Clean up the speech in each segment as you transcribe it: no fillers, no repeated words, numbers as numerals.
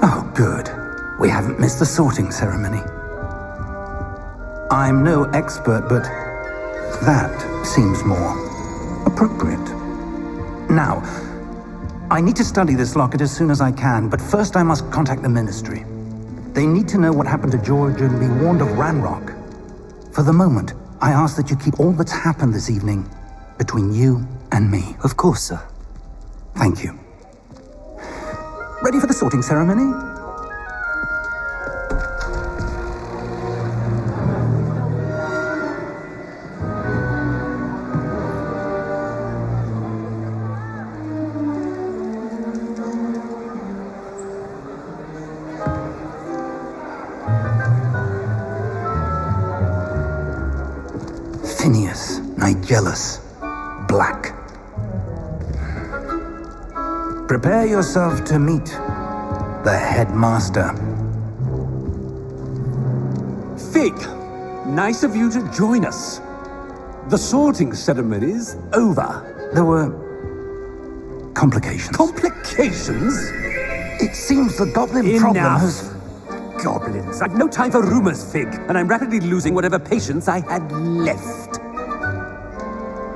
Oh, good. We haven't missed the sorting ceremony. I'm no expert, but that seems more appropriate. Now, I need to study this locket as soon as I can, but first I must contact the Ministry. They need to know what happened to George and be warned of Ranrock. For the moment, I ask that you keep all that's happened this evening between you and me. Of course, sir. Thank you. Ready for the sorting ceremony? Phineas, Nigellus, Black. Prepare yourself to meet the headmaster. Fig, nice of you to join us. The sorting ceremony's over. There were complications. Complications? It seems the goblin problem has... Goblins. I've no time for rumors, Fig, and I'm rapidly losing whatever patience I had left.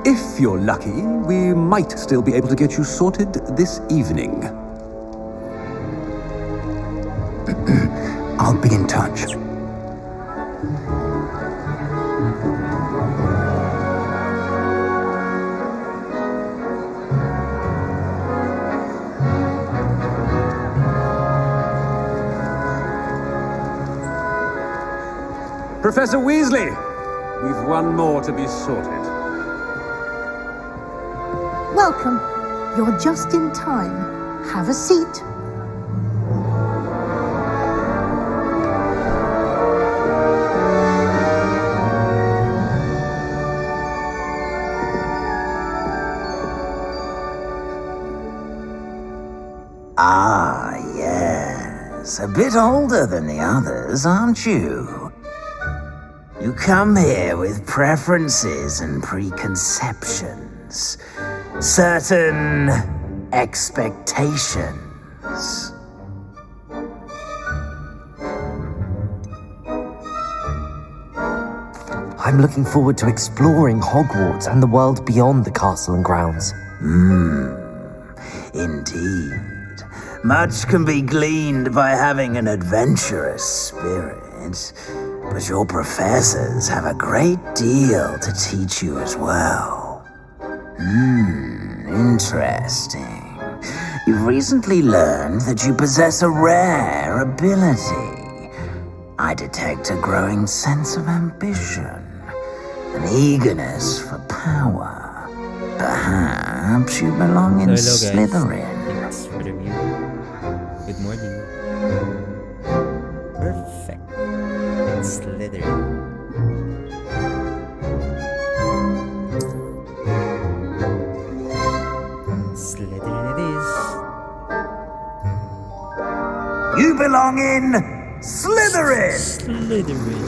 If you're lucky, we might still be able to get you sorted this evening. I'll be in touch. Professor Weasley, we've one more to be sorted. Welcome. You're just in time. Have a seat. Ah, yes. A bit older than the others, aren't you? You come here with preferences and preconceptions. Certain expectations. I'm looking forward to exploring Hogwarts and the world beyond the castle and grounds. Indeed. Much can be gleaned by having an adventurous spirit, but your professors have a great deal to teach you as well. Interesting. You've recently learned that you possess a rare ability. I detect a growing sense of ambition, an eagerness for power. Perhaps you belong in Slytherin. Thanks for the review. Good morning. Perfect. It's Slytherin. Slytherin it is. You belong in Slytherin! Slytherin.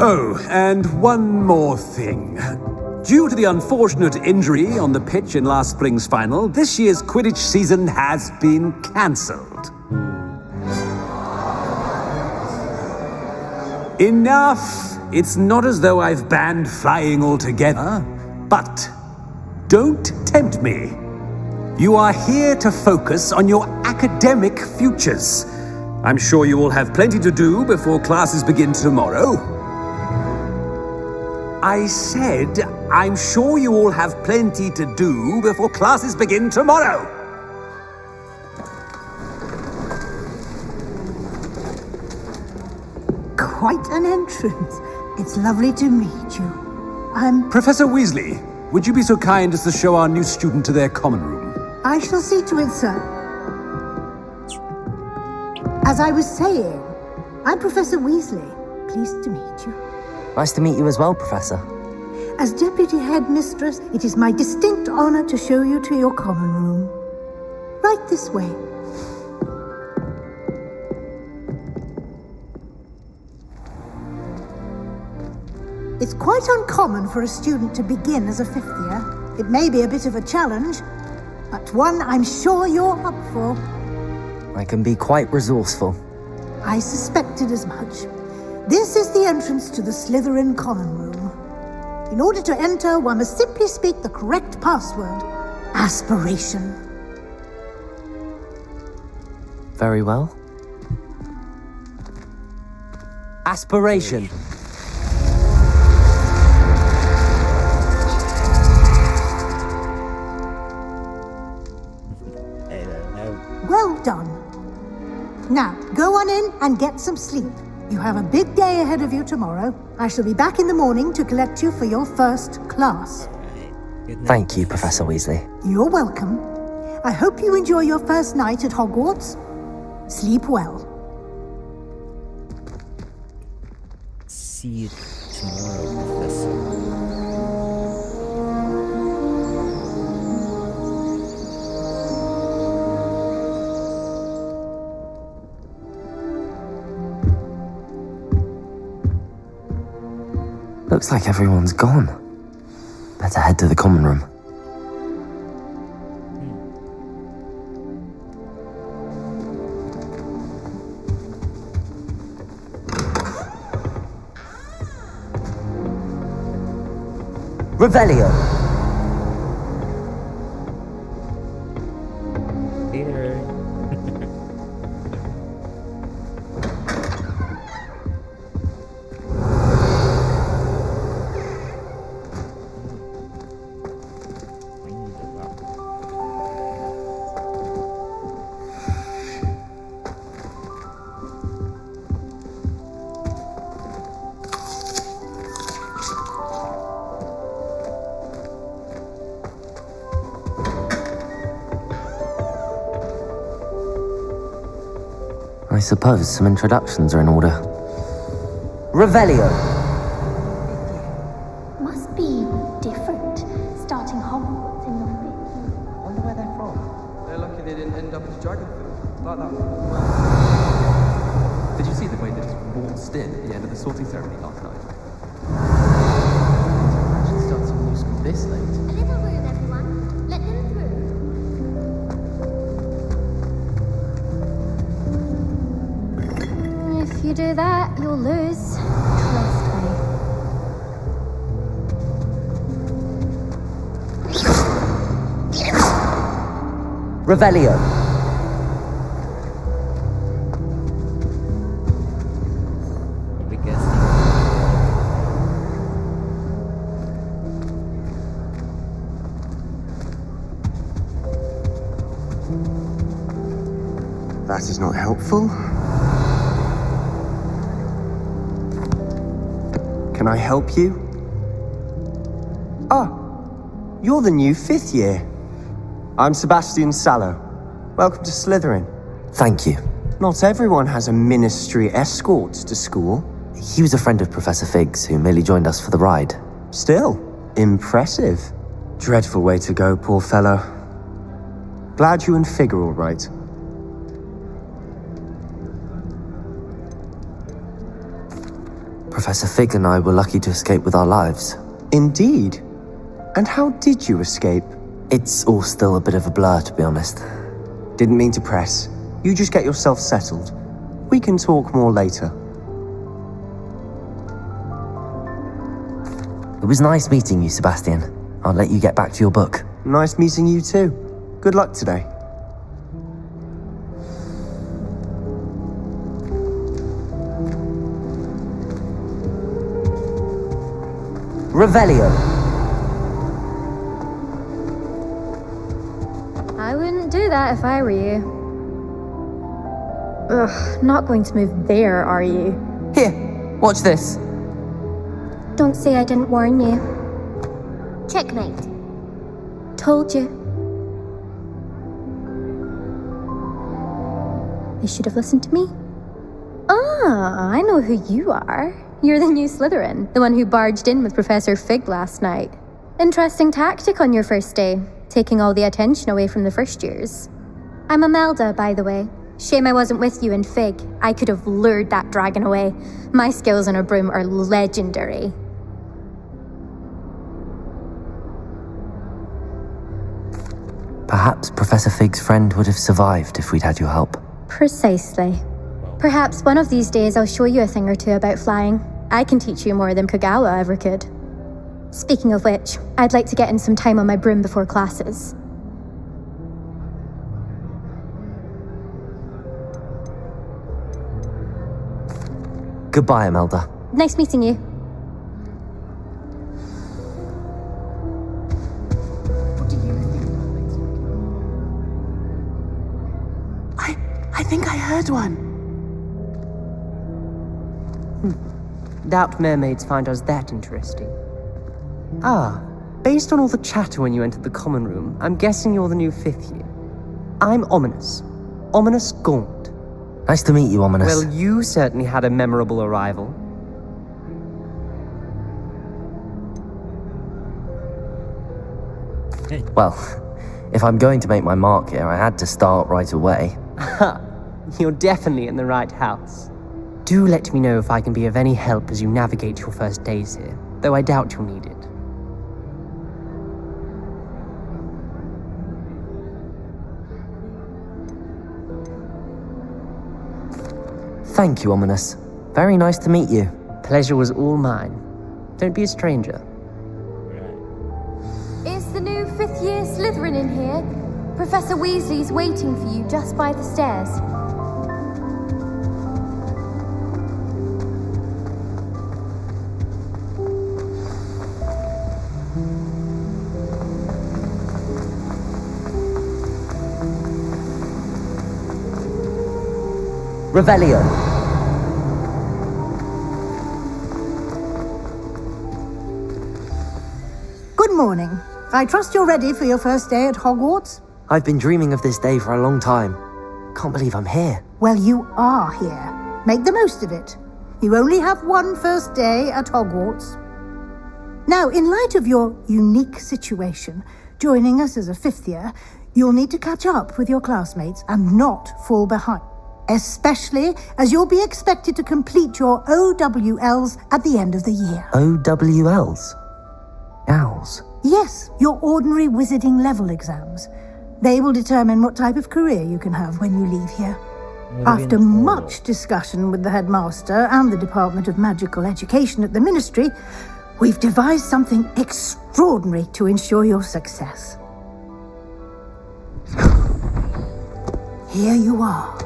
Oh, and one more thing. Due to the unfortunate injury on the pitch in last spring's final, this year's Quidditch season has been cancelled. Enough! It's not as though I've banned flying altogether, but don't tempt me. You are here to focus on your academic futures. I'm sure you will have plenty to do before classes begin tomorrow. I said, I'm sure you all have plenty to do before classes begin tomorrow. Quite an entrance. It's lovely to meet you. I'm... Professor Weasley, would you be so kind as to show our new student to their common room? I shall see to it, sir. As I was saying, I'm Professor Weasley. Pleased to meet you. Nice to meet you as well, Professor. As Deputy Headmistress, it is my distinct honor to show you to your common room. Right this way. It's quite uncommon for a student to begin as a fifth year. It may be a bit of a challenge, but one I'm sure you're up for. I can be quite resourceful. I suspected as much. This is the entrance to the Slytherin common room. In order to enter, one must simply speak the correct password. Aspiration. Very well. Aspiration. I don't know. Well done. Now, go on in and get some sleep. You have a big day ahead of you tomorrow. I shall be back in the morning to collect you for your first class. Alright. Good night. Thank you, Professor Weasley. You're welcome. I hope you enjoy your first night at Hogwarts. Sleep well. See you tomorrow, Professor. Looks like everyone's gone. Better head to the common room. Revelio. Peter. I suppose some introductions are in order. Revelio. Must be different, starting Hogwarts in your fifth. Wonder where they're from. They're lucky they didn't end up as Dragonfield, like that. Did you see the way they just waltzed in at the end of the sorting ceremony last night? Imagine starting new school this late. A little room, everyone. Let them through. If you do that, you'll lose. Trust me. Revelio. We guess. That is not helpful. Can I help you? Ah, you're the new fifth year. I'm Sebastian Sallow. Welcome to Slytherin. Thank you. Not everyone has a ministry escort to school. He was a friend of Professor Fig's who merely joined us for the ride. Still, impressive. Dreadful way to go, poor fellow. Glad you and Fig are all right. Professor Fig and I were lucky to escape with our lives. Indeed. And how did you escape? It's all still a bit of a blur, to be honest. Didn't mean to press. You just get yourself settled. We can talk more later. It was nice meeting you, Sebastian. I'll let you get back to your book. Nice meeting you too. Good luck today. Revelio. I wouldn't do that if I were you. Ugh, not going to move there, are you? Here, watch this. Don't say I didn't warn you. Checkmate. Told you. You should have listened to me. Ah, I know who you are. You're the new Slytherin, the one who barged in with Professor Fig last night. Interesting tactic on your first day, taking all the attention away from the first years. I'm Imelda, by the way. Shame I wasn't with you in Fig. I could have lured that dragon away. My skills on a broom are legendary. Perhaps Professor Fig's friend would have survived if we'd had your help. Precisely. Perhaps one of these days I'll show you a thing or two about flying. I can teach you more than Kagawa ever could. Speaking of which, I'd like to get in some time on my broom before classes. Goodbye, Imelda. Nice meeting you. I think I heard one. Doubt mermaids find us that interesting. Ah, based on all the chatter when you entered the common room, I'm guessing you're the new 5th year. I'm Ominous. Ominous Gaunt. Nice to meet you, Ominous. Well, you certainly had a memorable arrival. Well, if I'm going to make my mark here, I had to start right away. Ha! You're definitely in the right house. Do let me know if I can be of any help as you navigate your first days here, though I doubt you'll need it. Thank you, Ominous. Very nice to meet you. Pleasure was all mine. Don't be a stranger. Is the new 5th year Slytherin in here? Professor Weasley's waiting for you just by the stairs. Revelio. Good morning. I trust you're ready for your first day at Hogwarts? I've been dreaming of this day for a long time. Can't believe I'm here. Well, you are here. Make the most of it. You only have one first day at Hogwarts. Now, in light of your unique situation, joining us as a 5th year, you'll need to catch up with your classmates and not fall behind. Especially as you'll be expected to complete your OWLs at the end of the year. OWLs? Owls? Yes, your ordinary wizarding level exams. They will determine what type of career you can have when you leave here. After much discussion with the headmaster and the Department of Magical Education at the Ministry, we've devised something extraordinary to ensure your success. Here you are.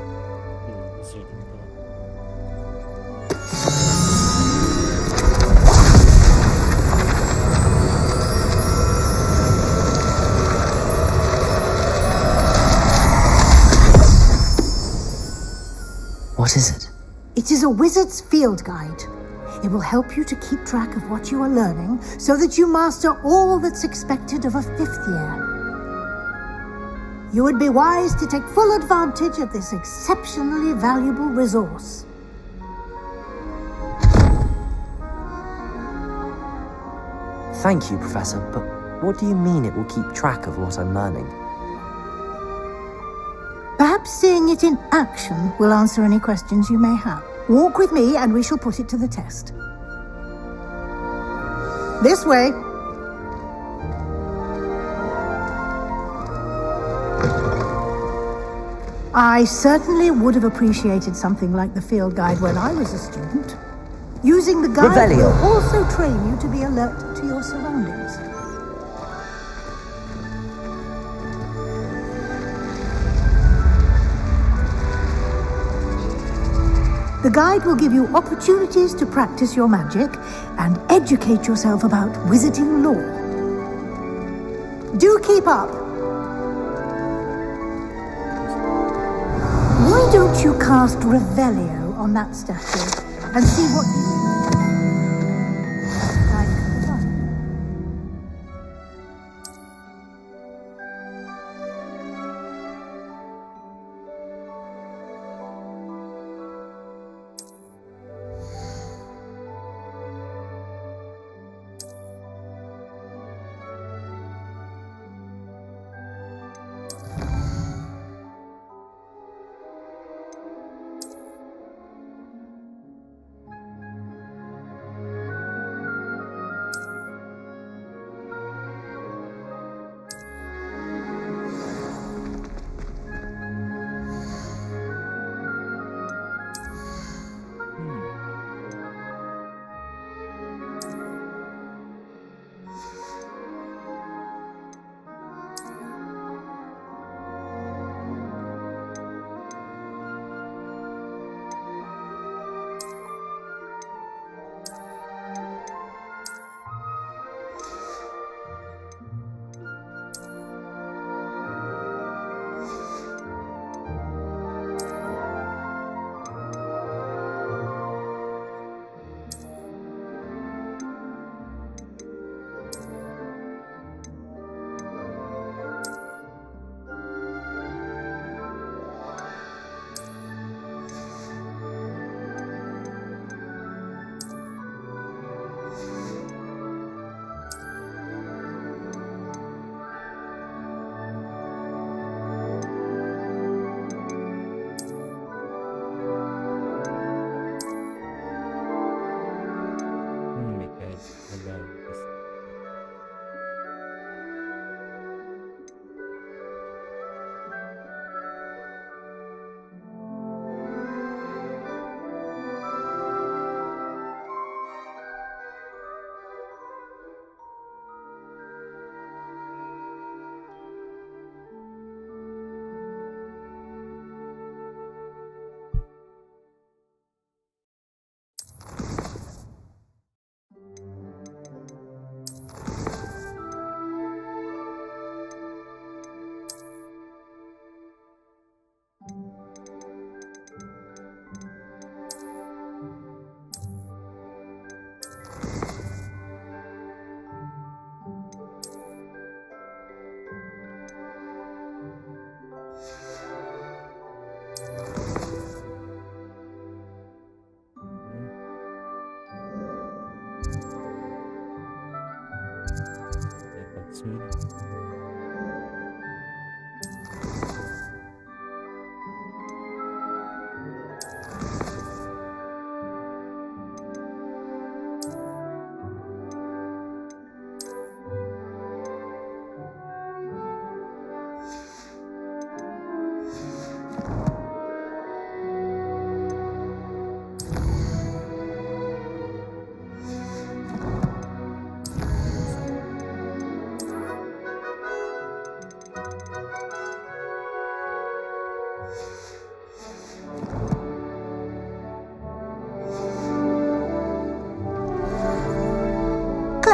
What is it? It is a wizard's field guide. It will help you to keep track of what you are learning so that you master all that's expected of a 5th year. You would be wise to take full advantage of this exceptionally valuable resource. Thank you, Professor, but what do you mean it will keep track of what I'm learning? Perhaps seeing it in action will answer any questions you may have. Walk with me and we shall put it to the test. This way. I certainly would have appreciated something like the field guide when I was a student. Using the guide Revelio. will also train you to be alert to your surroundings. The guide will give you opportunities to practice your magic and educate yourself about wizarding lore. Do keep up! Why don't you cast Revelio on that statue and see what you...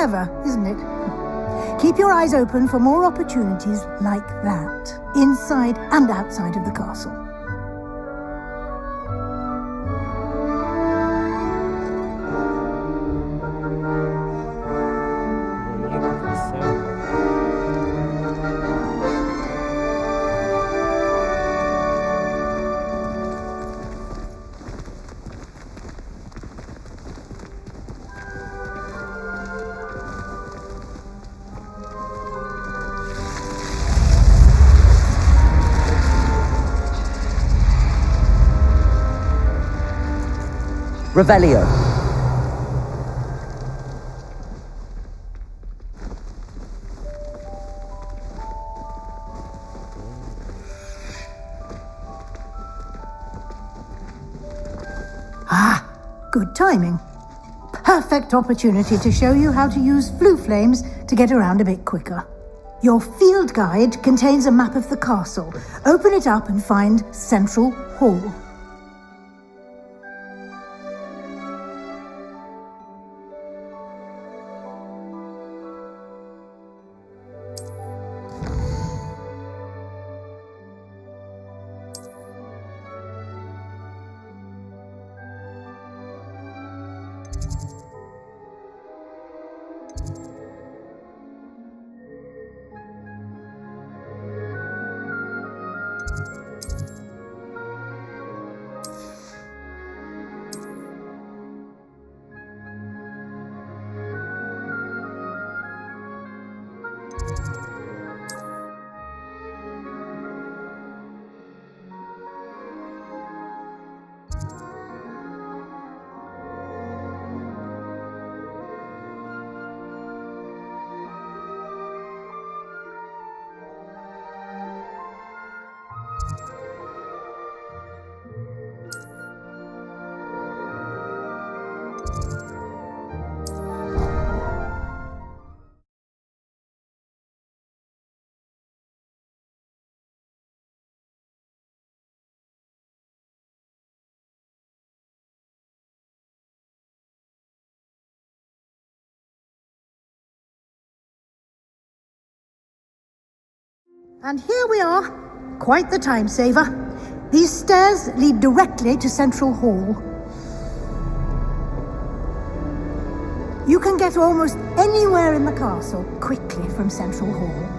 Clever, isn't it? Keep your eyes open for more opportunities like that, inside and outside of the castle. Revelio. Ah, good timing. Perfect opportunity to show you how to use flue flames to get around a bit quicker. Your field guide contains a map of the castle. Open it up and find Central Hall. And here we are. Quite the time saver. These stairs lead directly to Central Hall. You can get almost anywhere in the castle quickly from Central Hall.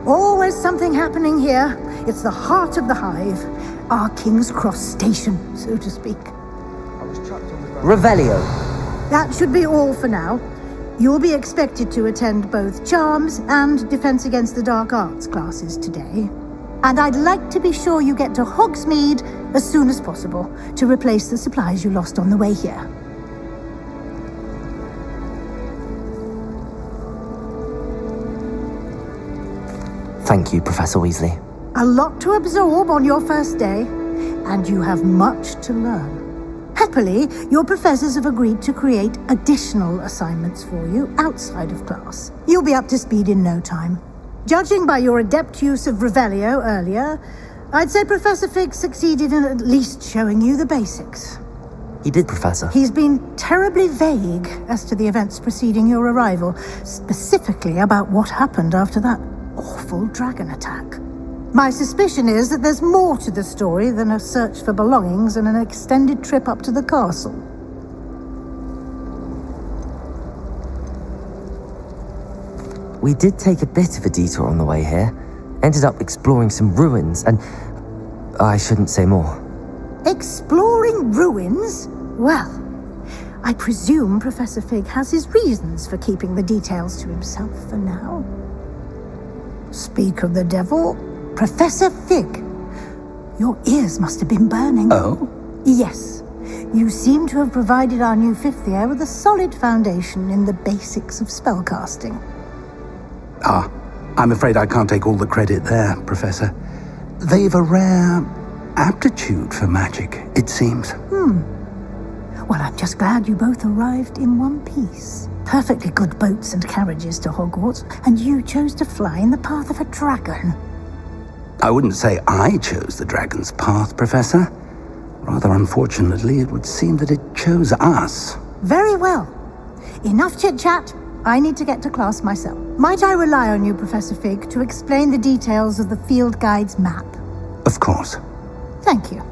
Always something happening here. It's the heart of the hive. Our King's Cross station, so to speak. Revelio. That should be all for now. You'll be expected to attend both Charms and Defense Against the Dark Arts classes today. And I'd like to be sure you get to Hogsmeade as soon as possible to replace the supplies you lost on the way here. Thank you, Professor Weasley. A lot to absorb on your first day, and you have much to learn. Happily, your professors have agreed to create additional assignments for you outside of class. You'll be up to speed in no time. Judging by your adept use of Revelio earlier, I'd say Professor Fig succeeded in at least showing you the basics. He did, Professor. He's been terribly vague as to the events preceding your arrival, specifically about what happened after that awful dragon attack. My suspicion is that there's more to the story than a search for belongings and an extended trip up to the castle. We did take a bit of a detour on the way here. Ended up exploring some ruins, and I shouldn't say more. Exploring ruins? Well, I presume Professor Fig has his reasons for keeping the details to himself for now. Speak of the devil, Professor Fig. Your ears must have been burning. Oh? Yes. You seem to have provided our new fifth year with a solid foundation in the basics of spellcasting. Ah, I'm afraid I can't take all the credit there, Professor. They've a rare aptitude for magic, it seems. Well, I'm just glad you both arrived in one piece. Perfectly good boats and carriages to Hogwarts, and you chose to fly in the path of a dragon. I wouldn't say I chose the dragon's path, Professor. Rather unfortunately, it would seem that it chose us. Very well. Enough chit-chat. I need to get to class myself. Might I rely on you, Professor Fig, to explain the details of the field guide's map? Of course. Thank you.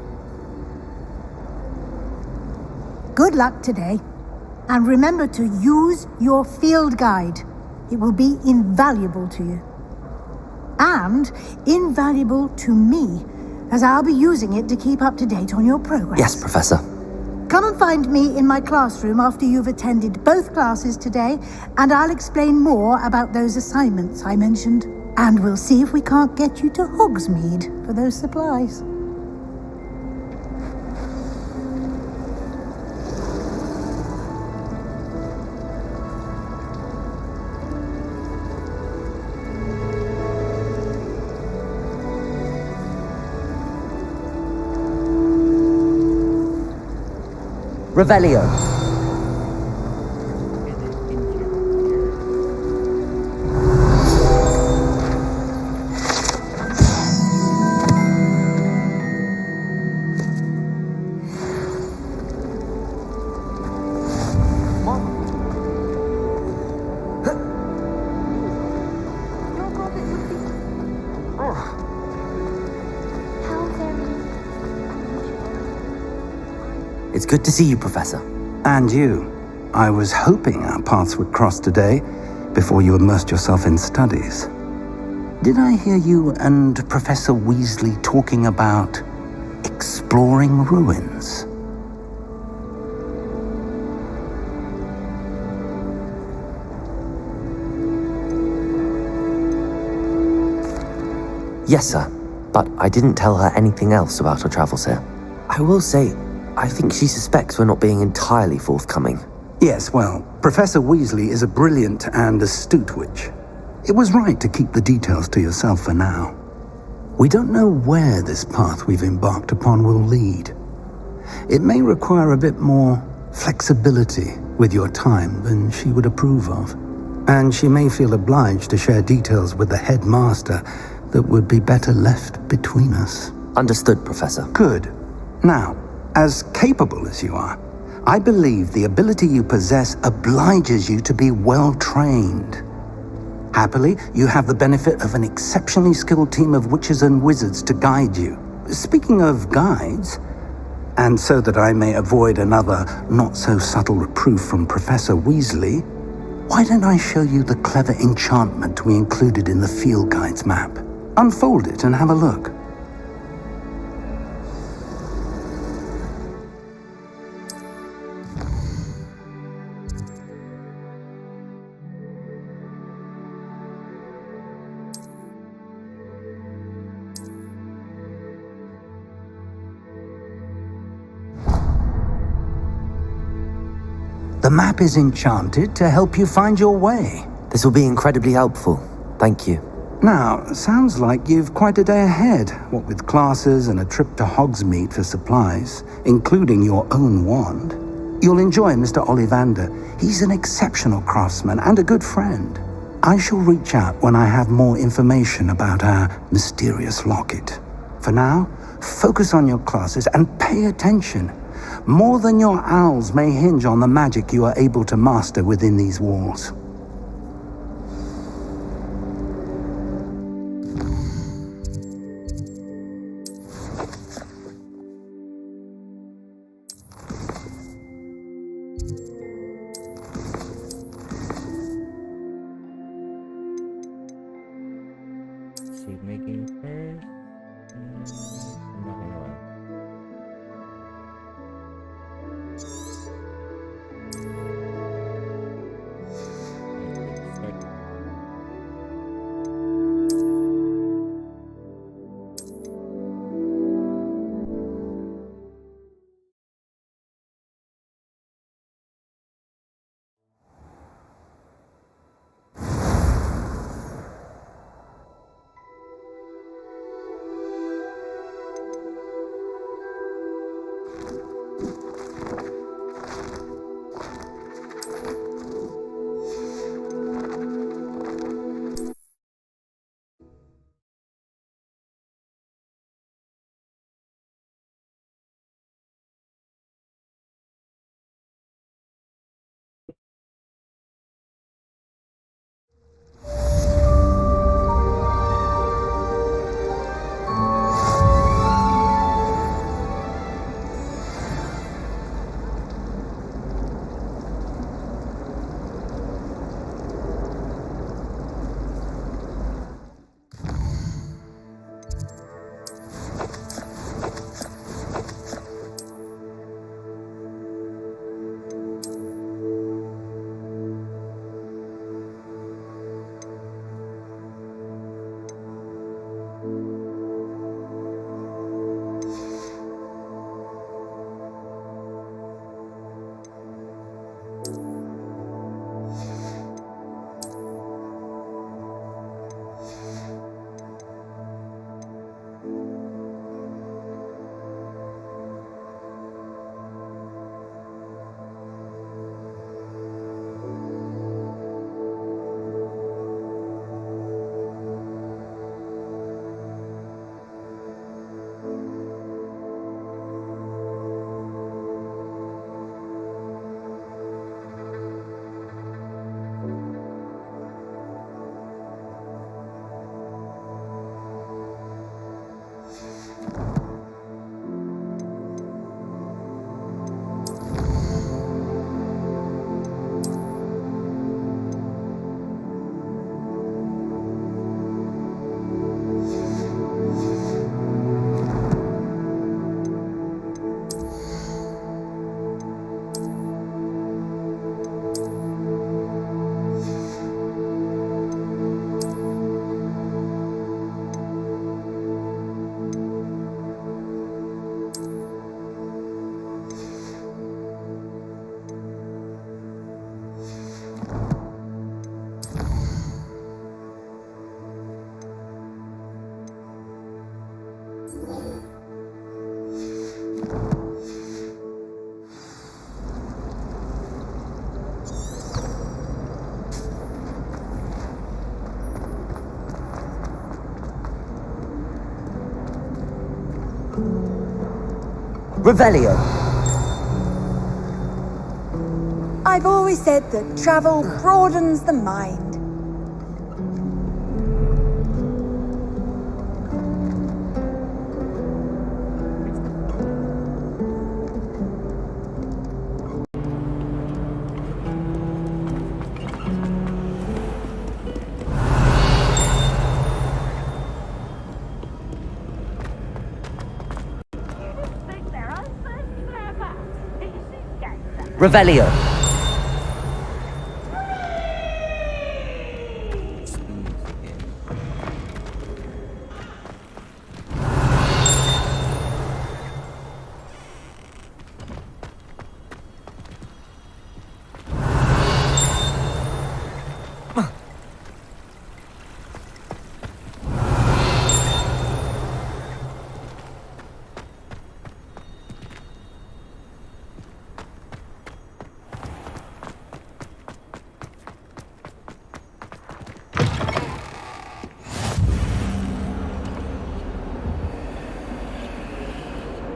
Good luck today. And remember to use your field guide. It will be invaluable to you. And invaluable to me, as I'll be using it to keep up to date on your progress. Yes, Professor. Come and find me in my classroom after you've attended both classes today, and I'll explain more about those assignments I mentioned. And we'll see if we can't get you to Hogsmeade for those supplies. Revelio. It's good to see you, Professor. And you. I was hoping our paths would cross today, before you immersed yourself in studies. Did I hear you and Professor Weasley talking about exploring ruins? Yes, sir. But I didn't tell her anything else about our travels here. I will say, I think she suspects we're not being entirely forthcoming. Yes, well, Professor Weasley is a brilliant and astute witch. It was right to keep the details to yourself for now. We don't know where this path we've embarked upon will lead. It may require a bit more flexibility with your time than she would approve of. And she may feel obliged to share details with the headmaster that would be better left between us. Understood, Professor. Good. Now, as capable as you are, I believe the ability you possess obliges you to be well trained. Happily, you have the benefit of an exceptionally skilled team of witches and wizards to guide you. Speaking of guides, and so that I may avoid another not-so-subtle reproof from Professor Weasley, why don't I show you the clever enchantment we included in the field guide's map? Unfold it and have a look. The map is enchanted to help you find your way. This will be incredibly helpful. Thank you. Now, sounds like you've quite a day ahead, what with classes and a trip to Hogsmeade for supplies, including your own wand. You'll enjoy Mr. Ollivander. He's an exceptional craftsman and a good friend. I shall reach out when I have more information about our mysterious locket. For now, focus on your classes and pay attention. More than your owls may hinge on the magic you are able to master within these walls. Seed making first. I'm not gonna lie. Revelio. I've always said that travel broadens the mind. Revelio.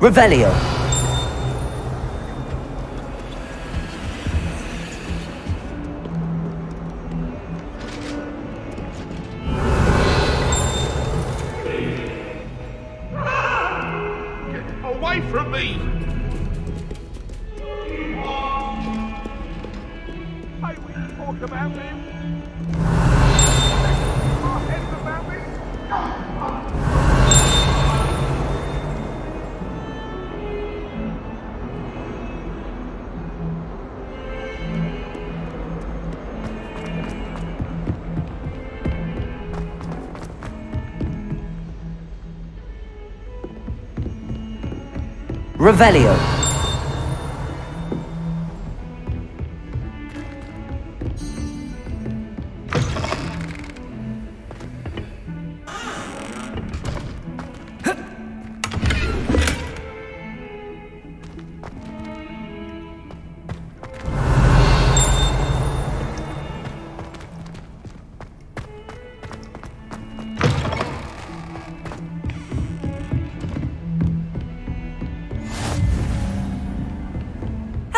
Revelio. Get away from me! Hey, we talk about him! Our heads about me! Revelio.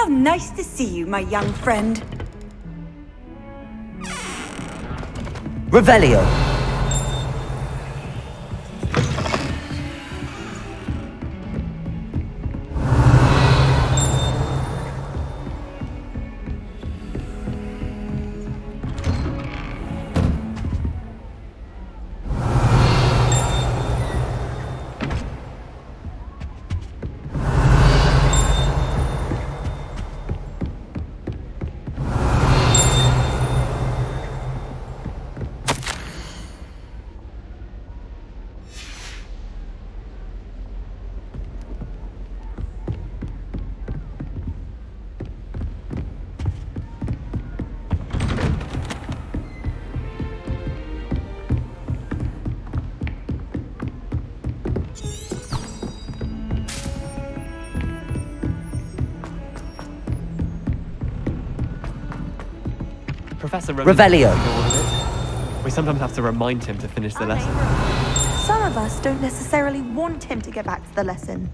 Nice to see you, my young friend. Revelio. Professor Revelio. We sometimes have to remind him to finish the lesson. Some of us don't necessarily want him to get back to the lesson.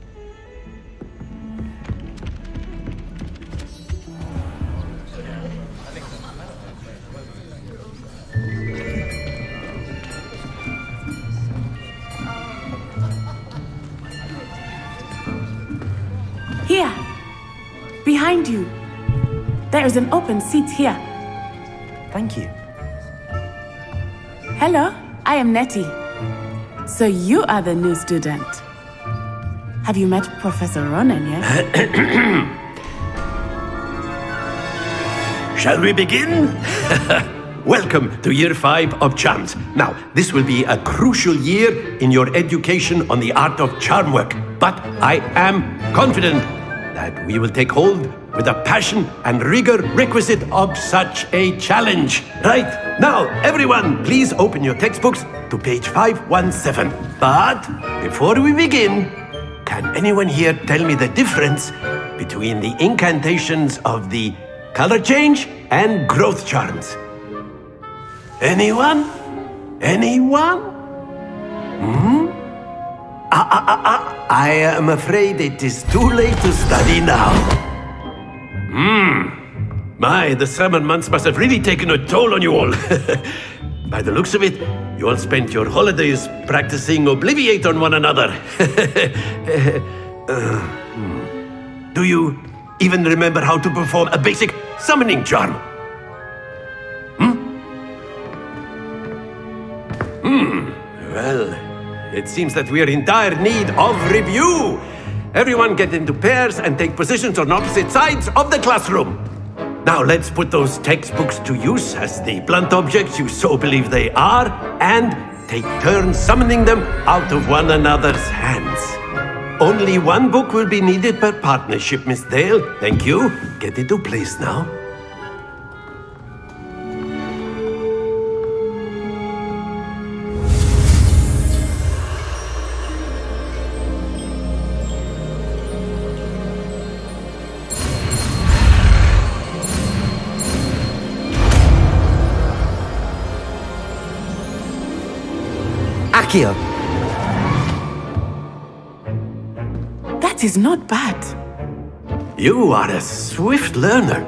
Here, behind you. There is an open seat here. Thank you. Hello, I am Nettie. So you are the new student. Have you met Professor Ronan yet? Shall we begin? Welcome to Year 5 of Charms. Now, this will be a crucial year in your education on the art of charm work. But I am confident that we will take hold with the passion and rigor requisite of such a challenge. Right? Now, everyone, please open your textbooks to page 517. But before we begin, can anyone here tell me the difference between the incantations of the color change and growth charms? Anyone? Anyone? I am afraid it is too late to study now. My, the summer months must have really taken a toll on you all. By the looks of it, you all spent your holidays practicing Obliviate on one another. Do you even remember how to perform a basic summoning charm? Well, it seems that we are in dire need of review. Everyone get into pairs and take positions on opposite sides of the classroom. Now let's put those textbooks to use as the blunt objects you so believe they are, and take turns summoning them out of one another's hands. Only one book will be needed per partnership, Miss Dale. Thank you. Get into place now. Akio! That is not bad. You are a swift learner.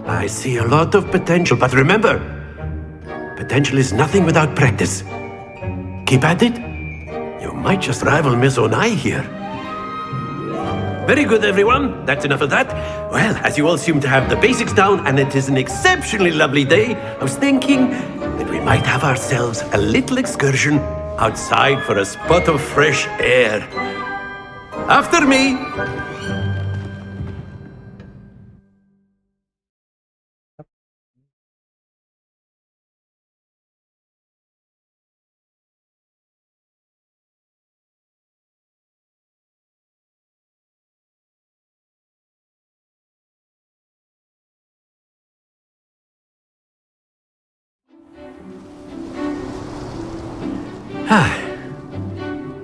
I see a lot of potential, but remember, potential is nothing without practice. Keep at it. You might just rival Miss Onai here. Very good, everyone. That's enough of that. Well, as you all seem to have the basics down, and it is an exceptionally lovely day, I was thinking that we might have ourselves a little excursion outside for a spot of fresh air. After me!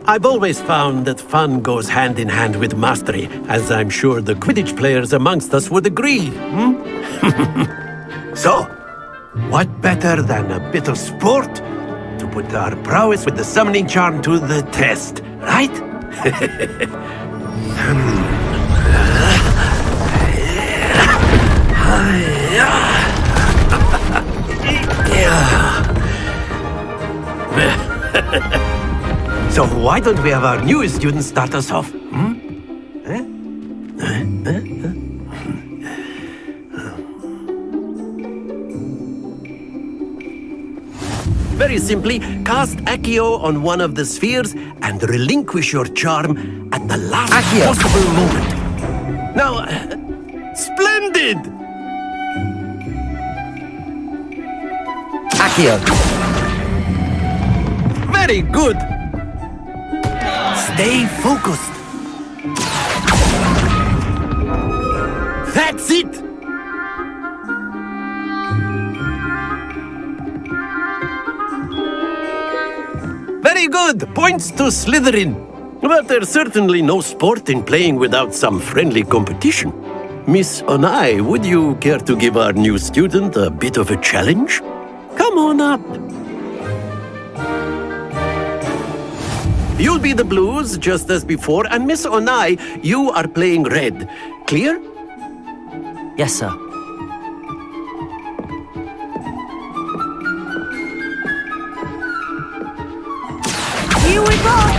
I've always found that fun goes hand in hand with mastery, as I'm sure the Quidditch players amongst us would agree. So, what better than a bit of sport to put our prowess with the summoning charm to the test, right? So why don't we have our newest student start us off? Very simply, cast Accio on one of the spheres and relinquish your charm at the last possible moment. Now, splendid! Accio! Very good! Stay focused. That's it! Very good! Points to Slytherin. But there's certainly no sport in playing without some friendly competition. Miss Onai, would you care to give our new student a bit of a challenge? Come on up. You'll be the blues, just as before, and Miss Onai, you are playing red. Clear? Yes, sir. Here we go!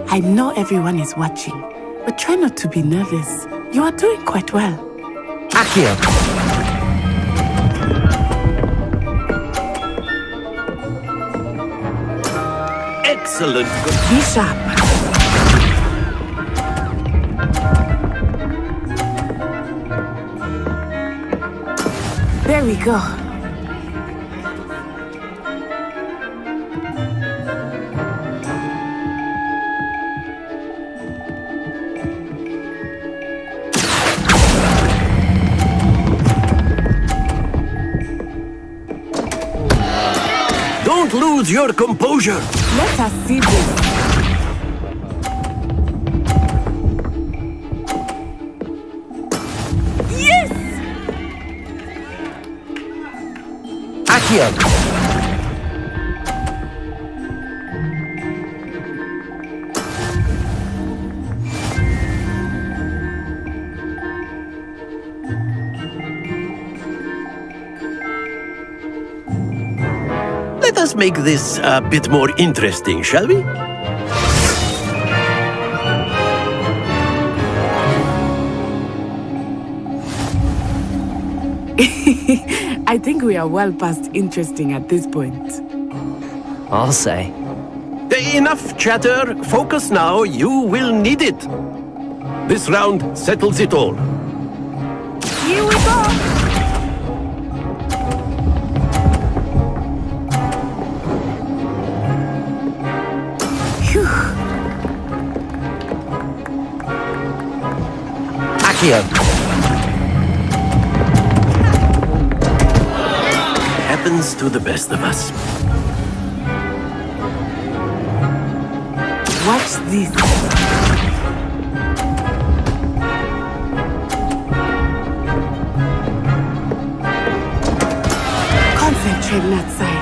I know everyone is watching, but try not to be nervous. You are doing quite well. Accio! Excellent. Be sharp. There we go. Don't lose your composure. Let us see this. Yes! Accio! Let us make this a bit more interesting, shall we? I think we are well past interesting at this point. I'll say. Enough chatter. Focus now. You will need it. This round settles it all. Here we go! Phew. Accio! Happens to the best of us. Watch this. Concentrate, Natsai.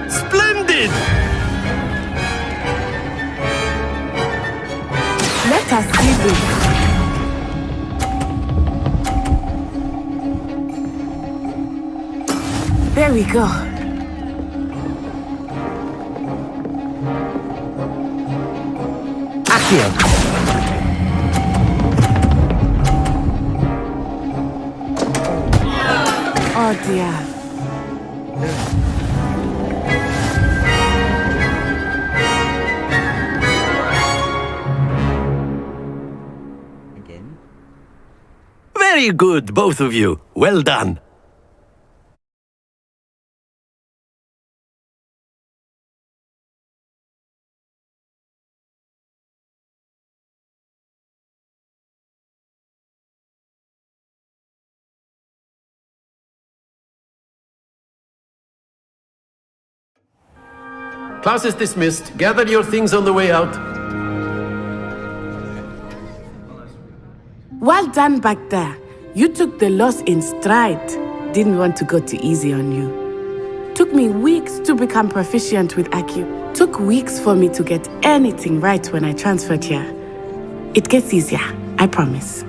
Splendid! Let us see this. There we go. Accio! Oh dear. Very good, both of you. Well done. Class is dismissed. Gather your things on the way out. Well done back there. You took the loss in stride. Didn't want to go too easy on you. Took me weeks to become proficient with Accio. Took weeks for me to get anything right when I transferred here. It gets easier, I promise.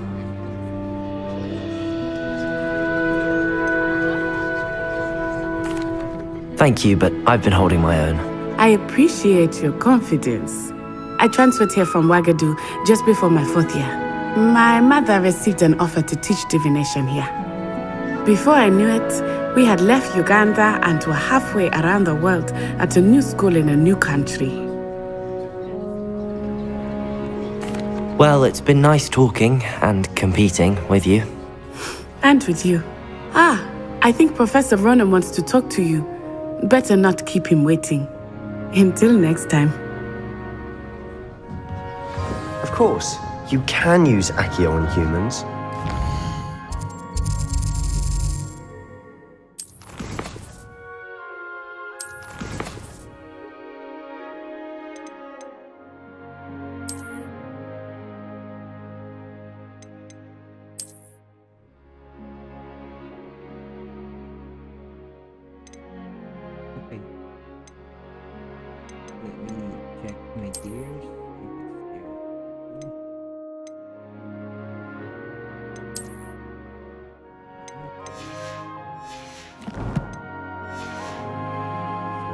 Thank you, but I've been holding my own. I appreciate your confidence. I transferred here from Wagadu just before my 4th year. My mother received an offer to teach divination here. Before I knew it, we had left Uganda and were halfway around the world at a new school in a new country. Well, it's been nice talking and competing with you. And with you. I think Professor Ronan wants to talk to you. Better not keep him waiting. Until next time. Of course, you can use Accio on humans. Okay. Let me check my gears.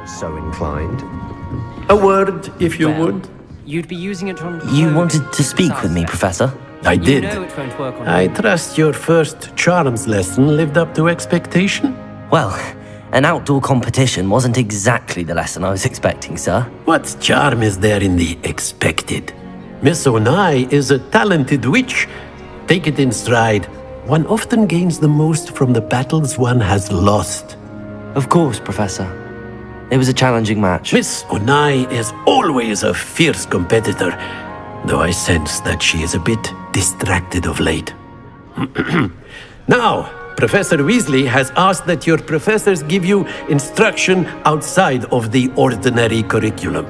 So inclined. A word, if you would. You'd be using it on... You wanted to speak with me, Professor? I did. You know it won't work on I trust your first charms lesson lived up to expectation? Well, An outdoor competition wasn't exactly the lesson I was expecting, sir. What charm is there in the expected? Miss Onai is a talented witch. Take it in stride. One often gains the most from the battles one has lost. Of course, Professor. It was a challenging match. Miss Onai is always a fierce competitor, though I sense that she is a bit distracted of late. Now, Professor Weasley has asked that your professors give you instruction outside of the ordinary curriculum.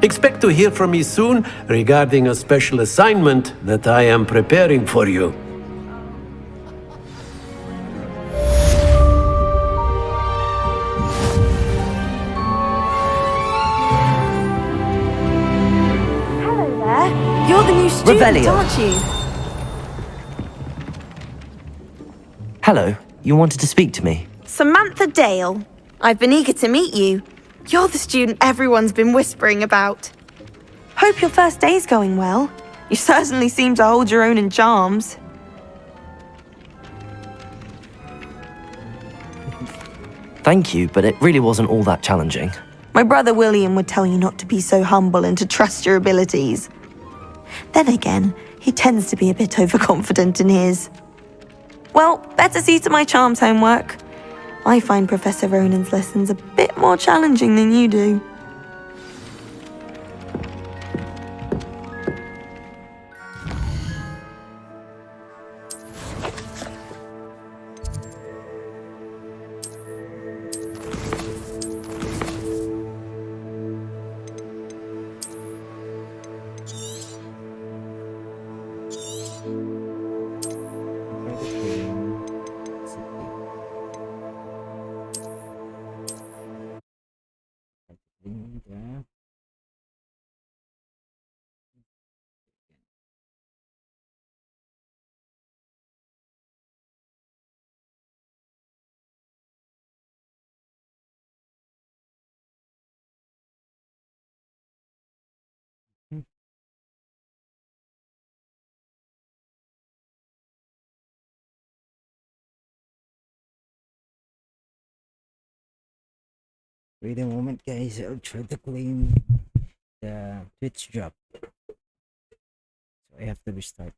Expect to hear from me soon regarding a special assignment that I am preparing for you. Hello there. You're the new student, Revelio. aren't you? Hello, you wanted to speak to me? Samantha Dale. I've been eager to meet you. You're the student everyone's been whispering about. Hope your first day's going well. You certainly seem to hold your own in charms. Thank you, but it really wasn't all that challenging. My brother William would tell you not to be so humble and to trust your abilities. Then again, he tends to be a bit overconfident in his. Well, better see to my charms homework. I find Professor Ronan's lessons a bit more challenging than you do. Wait a moment, guys. I'll try to claim the Twitch drop. So I have to restart.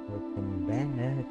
Welcome back.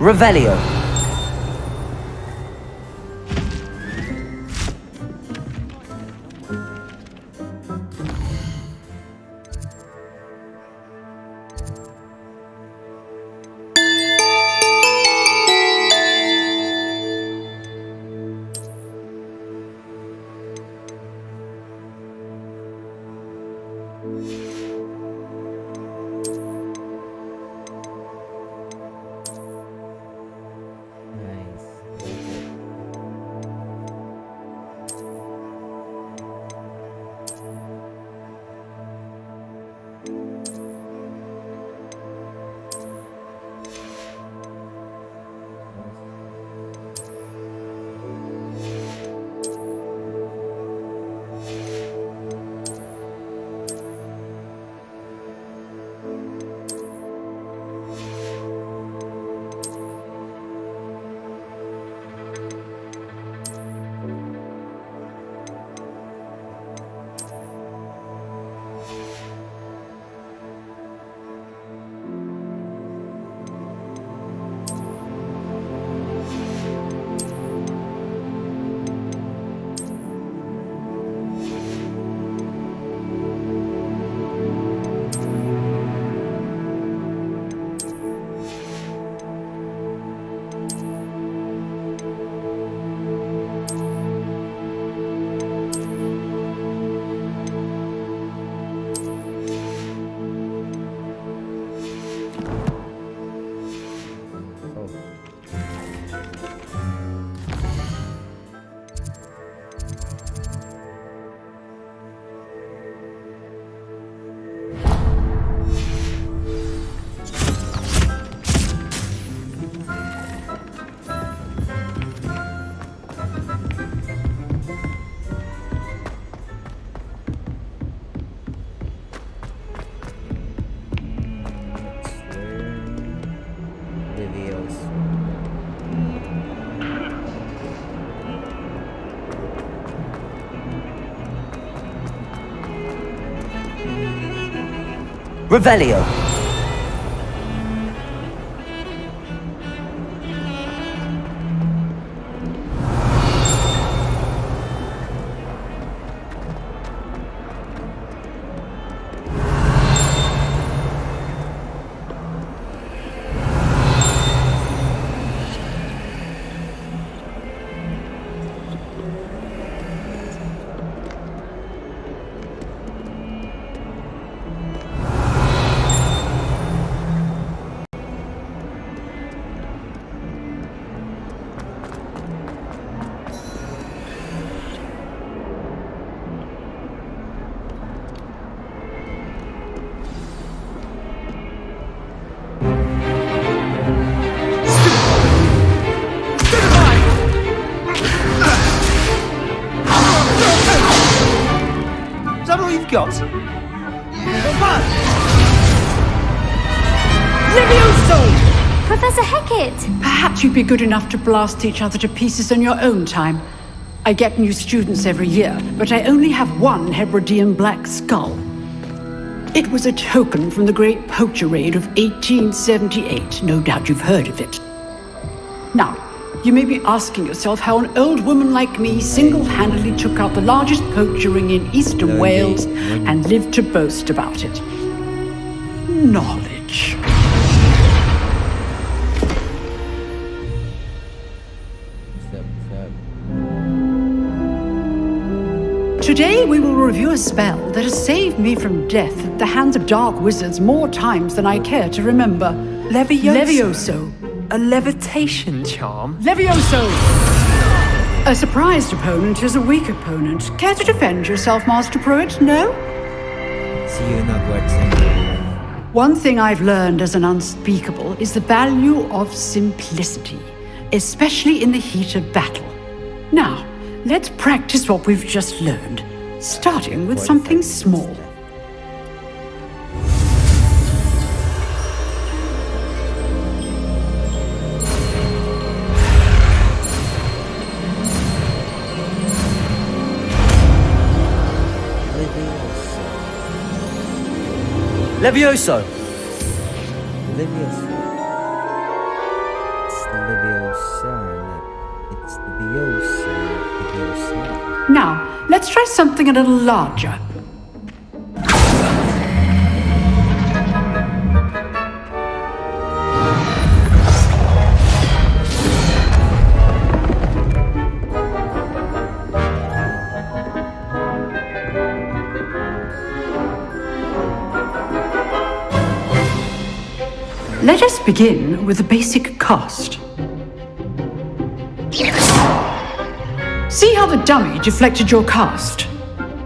Revelio. Revelio. Got. Levioso! Professor Hecat! Perhaps you'd be good enough to blast each other to pieces on your own time. I get new students every year, but I only have one Hebridean black skull. It was a token from the Great Poacher Raid of 1878. No doubt you've heard of it. Now, you may be asking yourself how an old woman like me single-handedly took out the largest poacher ring in eastern Wales and lived to boast about it. Knowledge. Today we will review a spell that has saved me from death at the hands of dark wizards more times than I care to remember. Levioso. A levitation charm? Levioso! A surprised opponent is a weak opponent. Care to defend yourself, Master Pruitt? No? See you in Hogwarts. One thing I've learned as an unspeakable is the value of simplicity, especially in the heat of battle. Now, let's practice what we've just learned, starting with something small. Levioso! Leviosa. It's Leviosa. It's Leviosa. Leviosa. Now, let's try something a little larger. Let us begin with the basic cast. See how the dummy deflected your cast?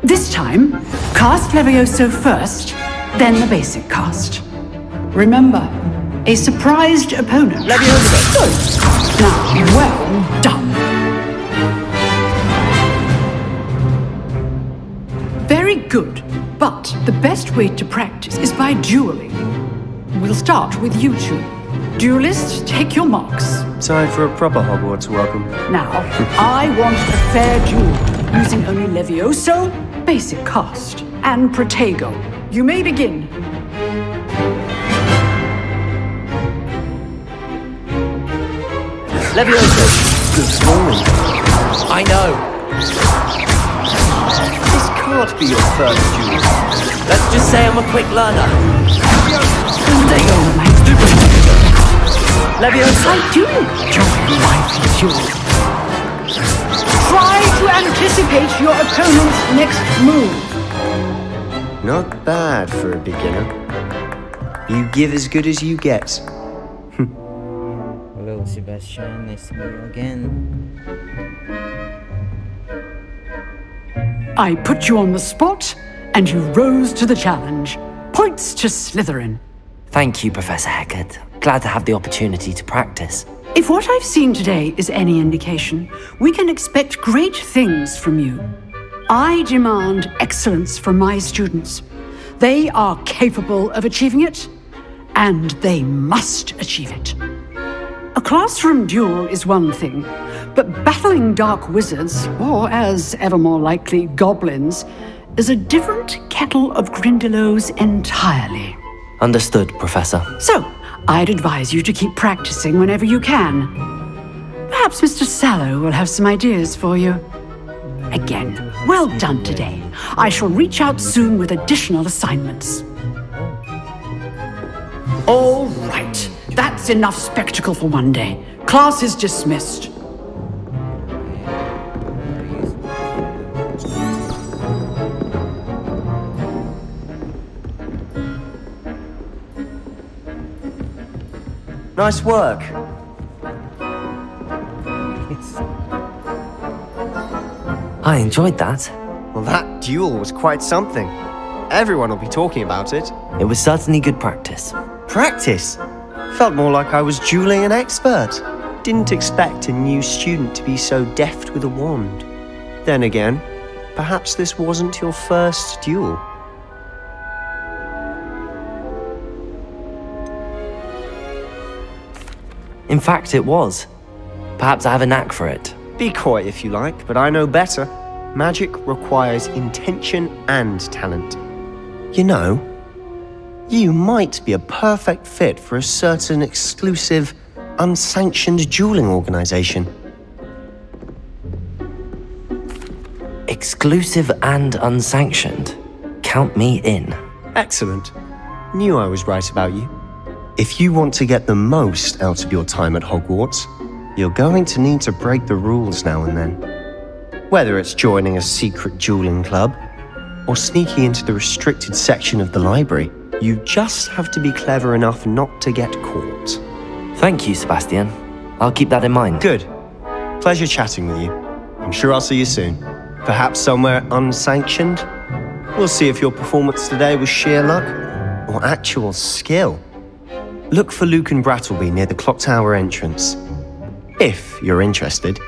This time, cast Levioso first, then the basic cast. Remember, a surprised opponent. Levioso! Good. Now, well done. Very good, but the best way to practice is by dueling. We'll start with you two. Duelists, take your marks. Time for a proper Hogwarts welcome. Now, I want a fair duel, using only Levioso, basic cast, and Protego. You may begin. Levioso! Good scoring. I know. This can't be your first duel. Let's just say I'm a quick learner. Protego, my stupid. Levioso! I do enjoy life duel. Try to anticipate your opponent's next move. Not bad for a beginner. You give as good as you get. Hello, Sebastian. Nice to meet you again. I put you on the spot, and you rose to the challenge. Points to Slytherin. Thank you, Professor Hecat. Glad to have the opportunity to practice. If what I've seen today is any indication, we can expect great things from you. I demand excellence from my students. They are capable of achieving it, and they must achieve it. A classroom duel is one thing, but battling dark wizards, or as ever more likely, goblins, is a different kettle of Grindylows entirely. Understood, Professor. So, I'd advise you to keep practicing whenever you can. Perhaps Mr. Sallow will have some ideas for you. Again, well done today. I shall reach out soon with additional assignments. All right, that's enough spectacle for one day. Class is dismissed. Nice work. I enjoyed that. Well, that duel was quite something. Everyone will be talking about it. It was certainly good practice. Practice? Felt more like I was dueling an expert. Didn't expect a new student to be so deft with a wand. Then again, perhaps this wasn't your first duel. In fact, it was. Perhaps I have a knack for it. Be coy if you like, but I know better. Magic requires intention and talent. You know, you might be a perfect fit for a certain exclusive, unsanctioned dueling organization. Exclusive and unsanctioned. Count me in. Excellent. Knew I was right about you. If you want to get the most out of your time at Hogwarts, you're going to need to break the rules now and then. Whether it's joining a secret dueling club or sneaking into the restricted section of the library, you just have to be clever enough not to get caught. Thank you, Sebastian. I'll keep that in mind. Good. Pleasure chatting with you. I'm sure I'll see you soon. Perhaps somewhere unsanctioned? We'll see if your performance today was sheer luck or actual skill. Look for Luke and Brattleby near the clock tower entrance, if you're interested.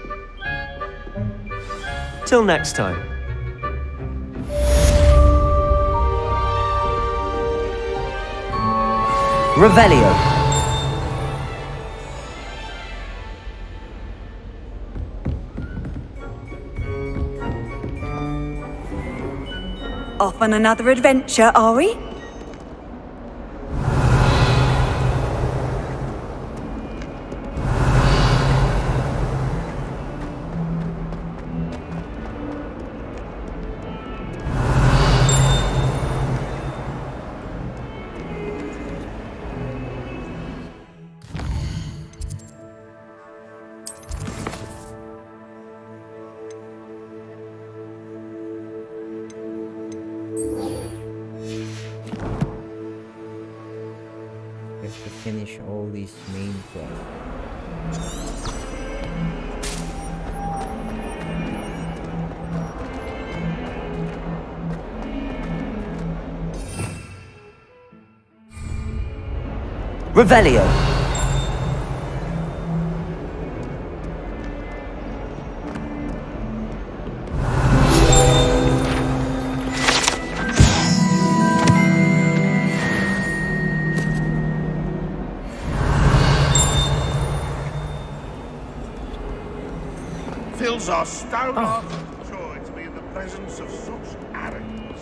Till next time. Revelio. Off on another adventure, are we? finish all these main quests. Revelio. Fills our stone heart with joy to be in the presence of such arrogance.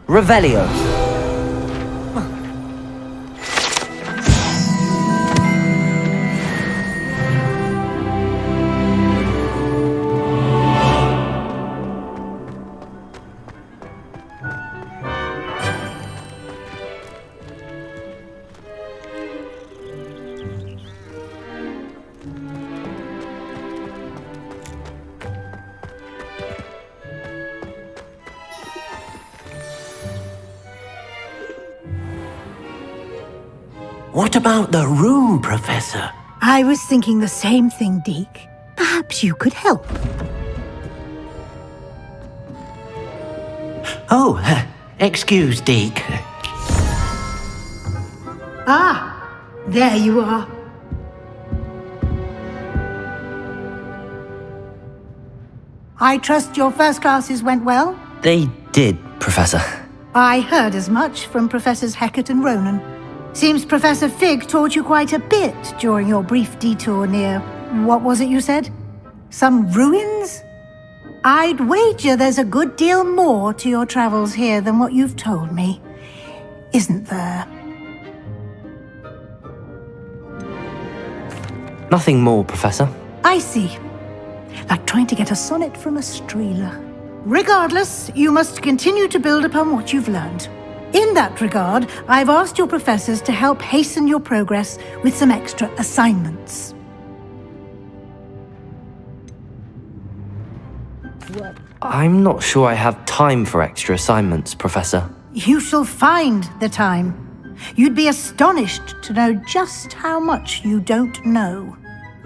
Revelio. What about the room, Professor? I was thinking the same thing, Deke. Perhaps you could help. Oh, excuse, Deke. Ah, there you are. I trust your first classes went well? They did, Professor. I heard as much from Professors Hecat and Ronan. Seems Professor Fig taught you quite a bit during your brief detour near... what was it you said? Some ruins? I'd wager there's a good deal more to your travels here than what you've told me. Isn't there? Nothing more, Professor. I see. Like trying to get a sonnet from a streeler. Regardless, you must continue to build upon what you've learned. In that regard, I've asked your professors to help hasten your progress with some extra assignments. I'm not sure I have time for extra assignments, Professor. You shall find the time. You'd be astonished to know just how much you don't know.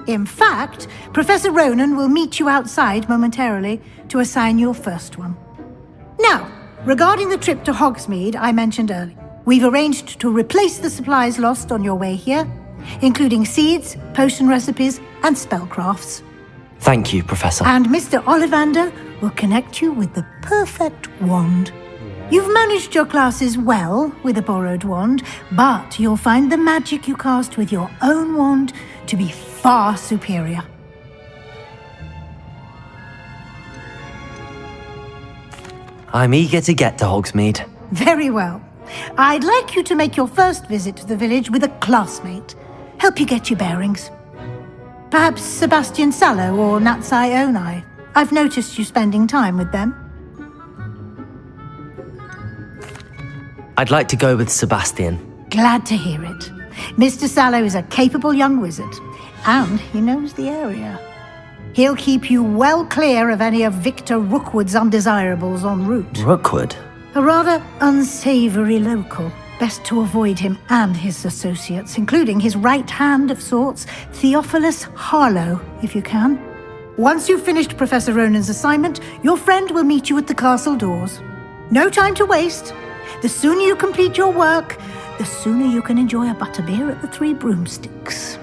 In fact, Professor Ronan will meet you outside momentarily to assign your first one. Now, regarding the trip to Hogsmeade I mentioned earlier, we've arranged to replace the supplies lost on your way here, including seeds, potion recipes, and spellcrafts. Thank you, Professor. And Mr. Ollivander will connect you with the perfect wand. You've managed your classes well with a borrowed wand, but you'll find the magic you cast with your own wand to be far superior. I'm eager to get to Hogsmeade. Very well. I'd like you to make your first visit to the village with a classmate. Help you get your bearings. Perhaps Sebastian Sallow or Natsai Onai. I've noticed you spending time with them. I'd like to go with Sebastian. Glad to hear it. Mr. Sallow is a capable young wizard, and he knows the area. He'll keep you well clear of any of Victor Rookwood's undesirables en route. Rookwood? A rather unsavory local. Best to avoid him and his associates, including his right hand of sorts, Theophilus Harlow, if you can. Once you've finished Professor Ronan's assignment, your friend will meet you at the castle doors. No time to waste. The sooner you complete your work, the sooner you can enjoy a butterbeer at the Three Broomsticks.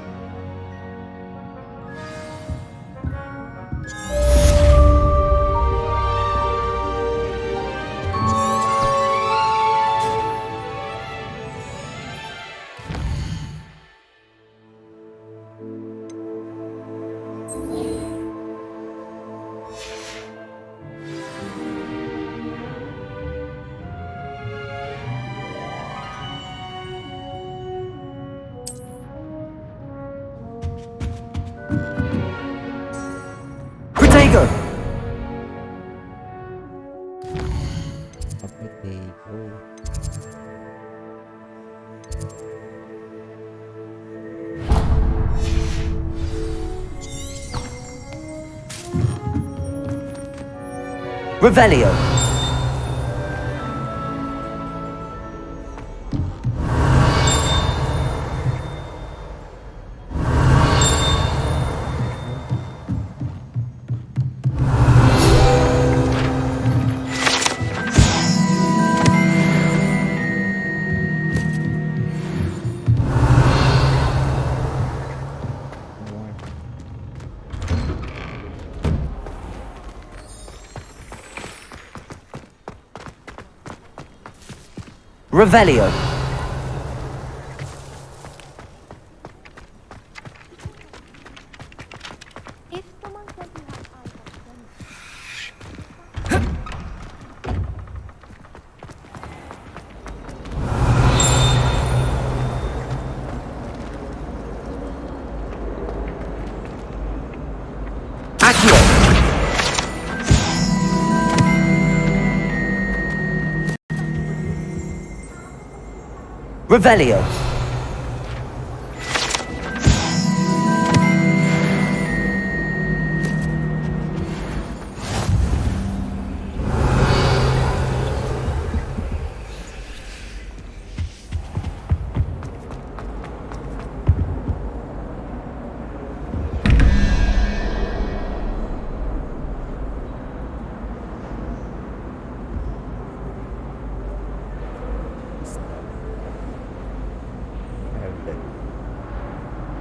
Revelio. Revelio. Revelio.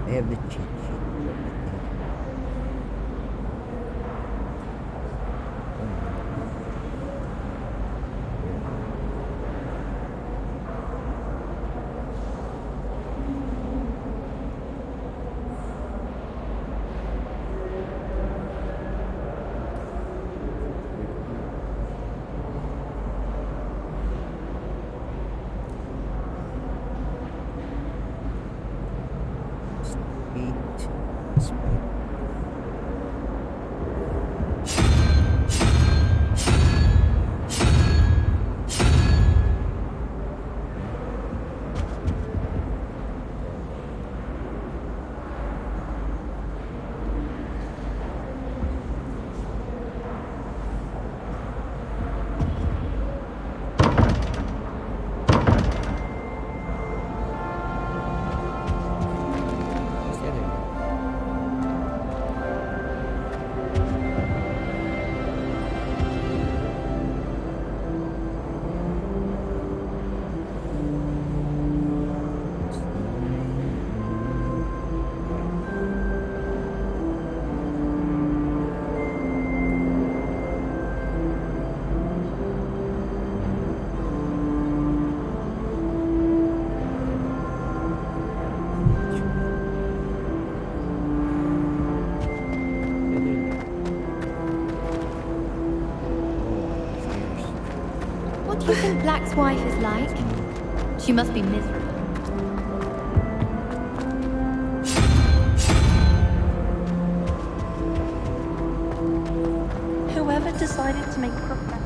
I have the cheat sheet. What do you think Black's wife is like? She must be miserable. Whoever decided to make Professor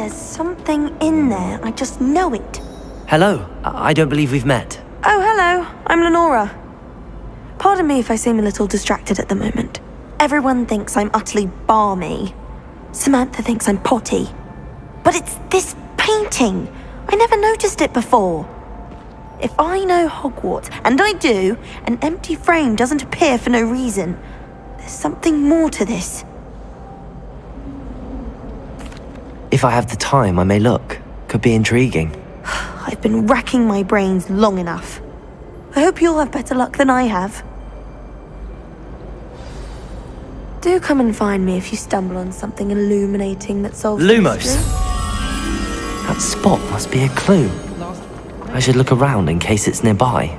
There's something in there. I just know it. Hello. I don't believe we've met. Oh, hello. I'm Lenora. Pardon me if I seem a little distracted at the moment. Everyone thinks I'm utterly balmy. Samantha thinks I'm potty. But it's this painting. I never noticed it before. If I know Hogwarts, and I do, an empty frame doesn't appear for no reason. There's something more to this. If I have the time, I may look. Could be intriguing. I've been racking my brains long enough. I hope you'll have better luck than I have. Do come and find me if you stumble on something illuminating that solves the Lumos! mystery. That spot must be a clue. I should look around in case it's nearby.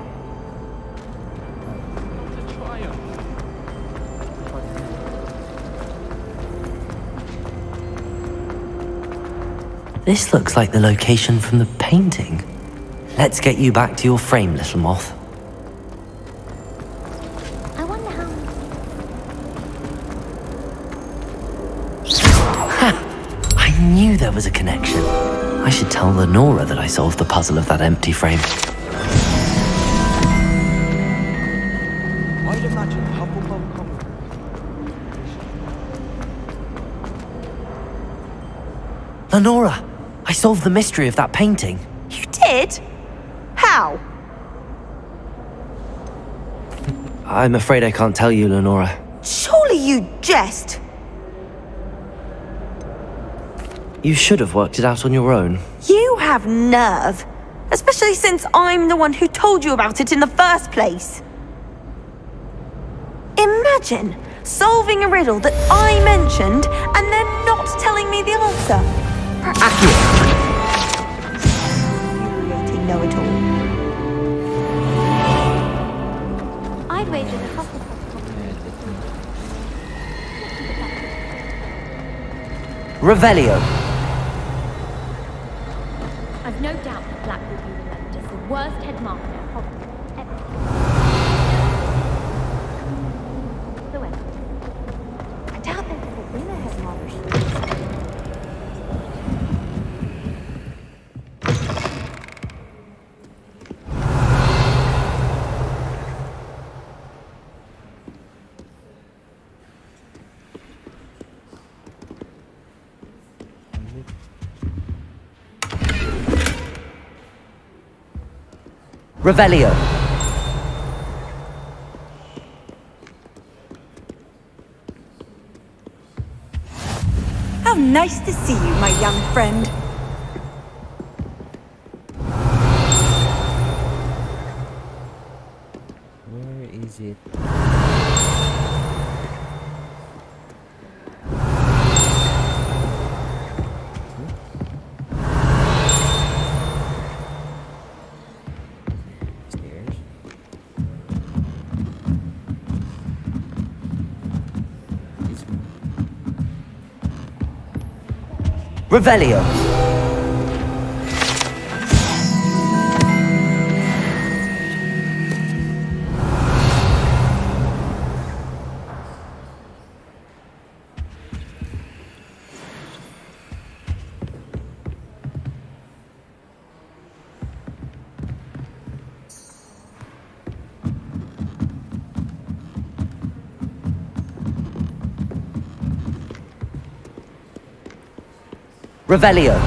This looks like the location from the painting. Let's get you back to your frame, little moth. I wonder how... Ha! I knew there was a connection. I should tell Lenora that I solved the puzzle of that empty frame. I'd imagine Hufflepuff Common. Lenora! I solved the mystery of that painting. You did? How? I'm afraid I can't tell you, Lenora. Surely you jest. You should have worked it out on your own. You have nerve. Especially since I'm the one who told you about it in the first place. Imagine solving a riddle that I mentioned and then not telling me the answer. Infuriating know-it-all. I'd wager the Hufflepuff Revelio. I've no doubt that Black will be remembered as the worst headmaster at Hogwarts ever. However, I doubt there's ever been a headmaster. Revelio. How nice to see you, my young friend. Where is it? Revelio. Revelio.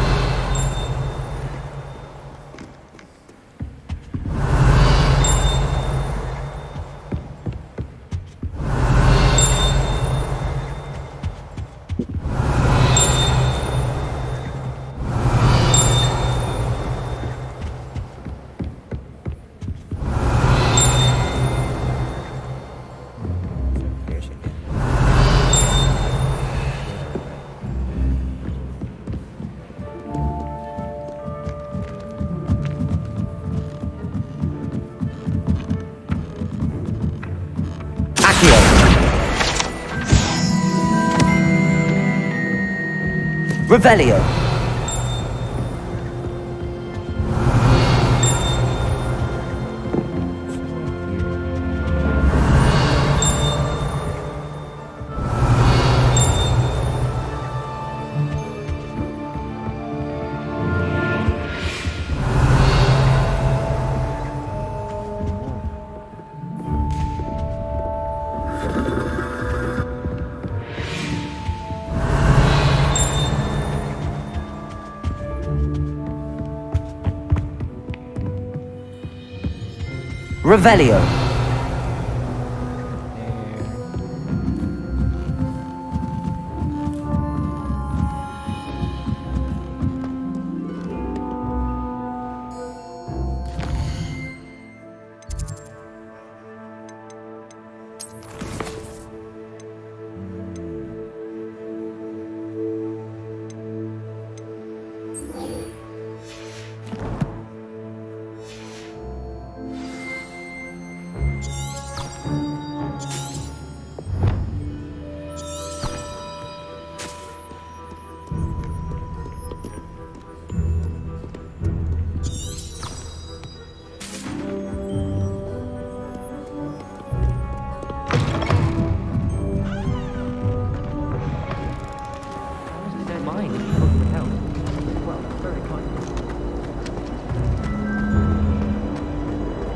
Revelio. Revelio.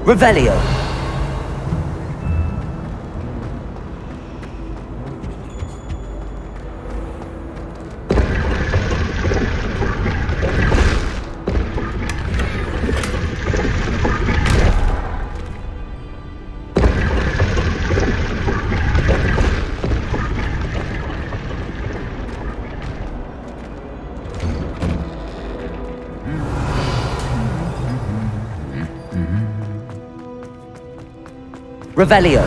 Revelio. Revelio.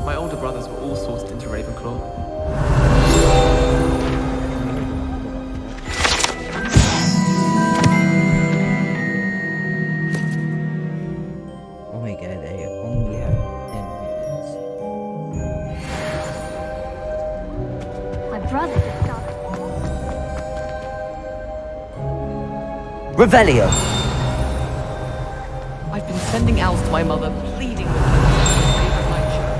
My older brothers were all sourced into Ravenclaw. Oh my god, I only have 10 minutes. My brother discovered. Revelio. I've been sending owls to my mother, pleading with her to save my child.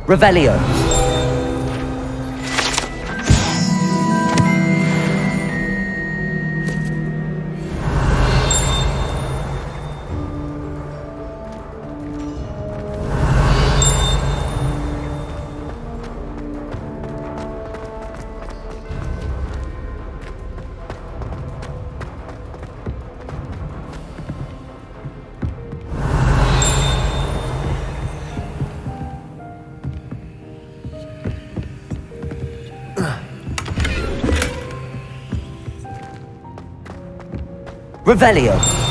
Revelio. Revelio.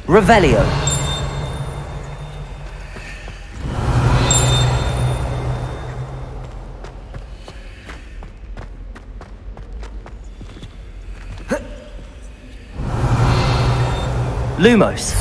Revelio. Lumos.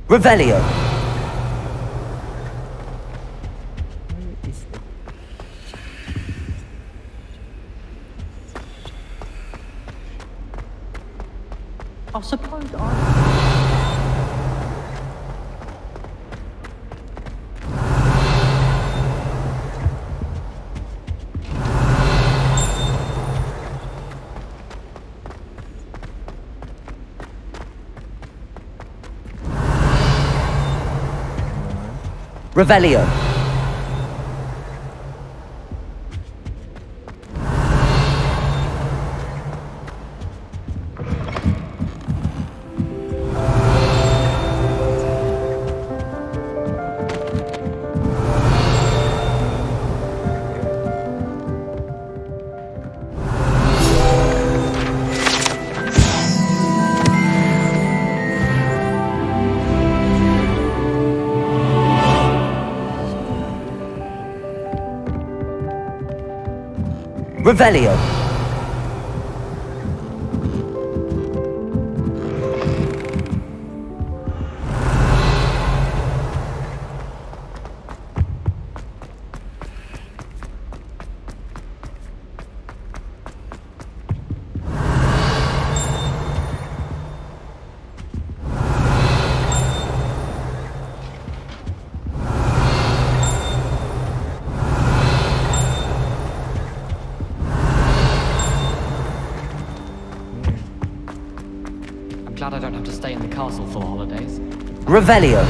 Revelio. I suppose Revelio. Revelio. I'm glad I don't have to stay in the castle for the holidays. Revelio.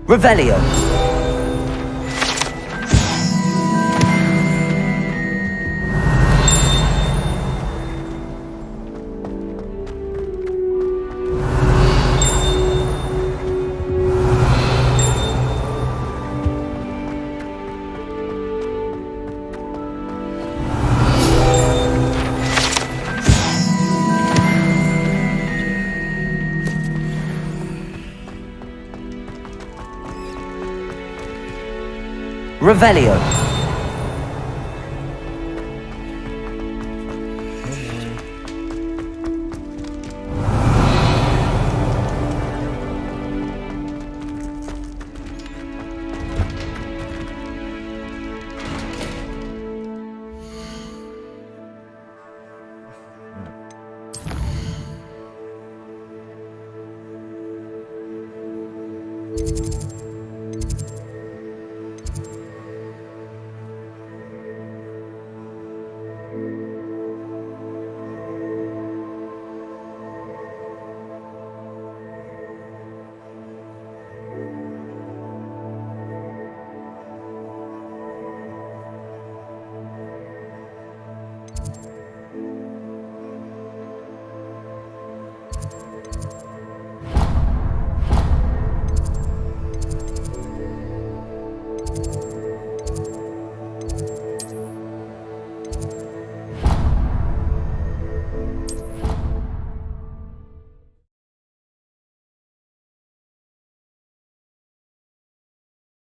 Revelio. Revelio.